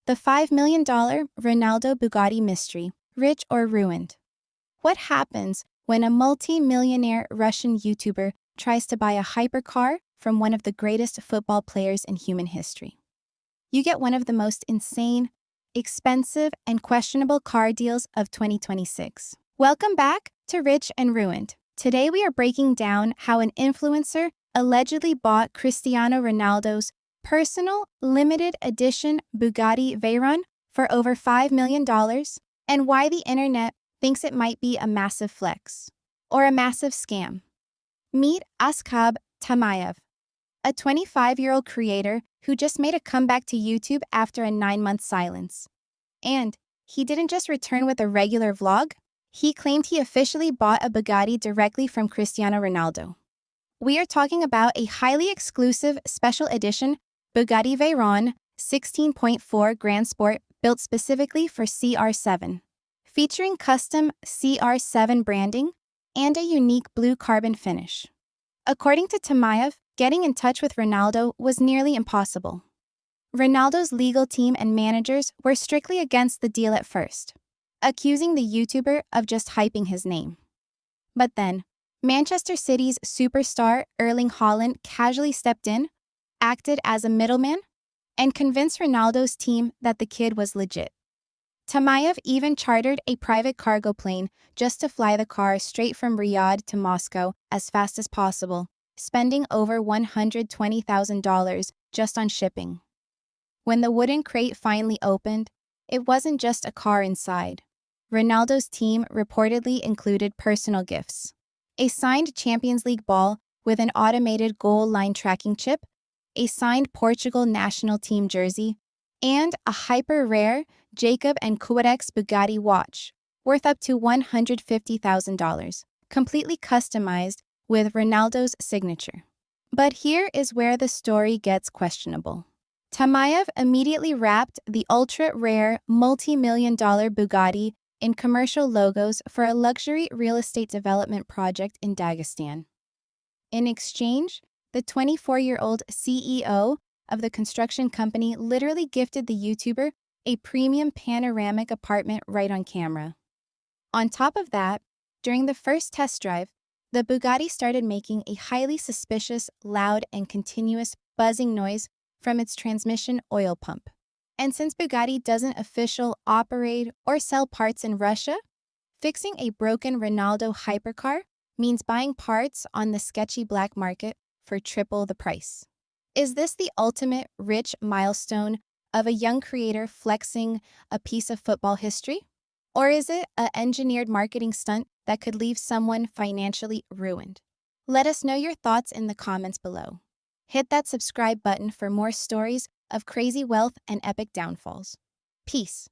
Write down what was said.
The $5 million Ronaldo Bugatti mystery, rich or ruined. What happens when a multi-millionaire Russian YouTuber tries to buy a hypercar from one of the greatest football players in human history? You get one of the most insane, expensive, and questionable car deals of 2026. Welcome back to Rich and Ruined. Today we are breaking down how an influencer allegedly bought Cristiano Ronaldo's personal limited edition Bugatti Veyron for over $5 million and why the internet thinks it might be a massive flex or a massive scam. Meet Askhab Tamaev, a 25-year-old creator who just made a comeback to YouTube after a 9-month silence. And he didn't just return with a regular vlog, he claimed he officially bought a Bugatti directly from Cristiano Ronaldo. We are talking about a highly exclusive special edition Bugatti Veyron 16.4 Grand Sport built specifically for CR7, featuring custom CR7 branding and a unique blue carbon finish. According to Tamaev, getting in touch with Ronaldo was nearly impossible. Ronaldo's legal team and managers were strictly against the deal at first, accusing the YouTuber of just hyping his name. But then, Manchester City's superstar Erling Haaland casually stepped in, acted as a middleman, and convinced Ronaldo's team that the kid was legit. Tamaev even chartered a private cargo plane just to fly the car straight from Riyadh to Moscow as fast as possible, spending over $120,000 just on shipping. When the wooden crate finally opened, it wasn't just a car inside. Ronaldo's team reportedly included personal gifts: a signed Champions League ball with an automated goal line tracking chip, a signed Portugal national team jersey, and a hyper-rare Jacob and Coedex Bugatti watch, worth up to $150,000, completely customized with Ronaldo's signature. But here is where the story gets questionable. Tamaev immediately wrapped the ultra-rare multi-million-dollar Bugatti in commercial logos for a luxury real estate development project in Dagestan. In exchange, the 24-year-old CEO of the construction company literally gifted the YouTuber a premium panoramic apartment right on camera. On top of that, during the first test drive, the Bugatti started making a highly suspicious, loud, and continuous buzzing noise from its transmission oil pump. And since Bugatti doesn't officially operate or sell parts in Russia, fixing a broken Ronaldo hypercar means buying parts on the sketchy black market for triple the price. Is this the ultimate rich milestone of a young creator flexing a piece of football history? Or is it an engineered marketing stunt that could leave someone financially ruined? Let us know your thoughts in the comments below. Hit that subscribe button for more stories of crazy wealth and epic downfalls. Peace.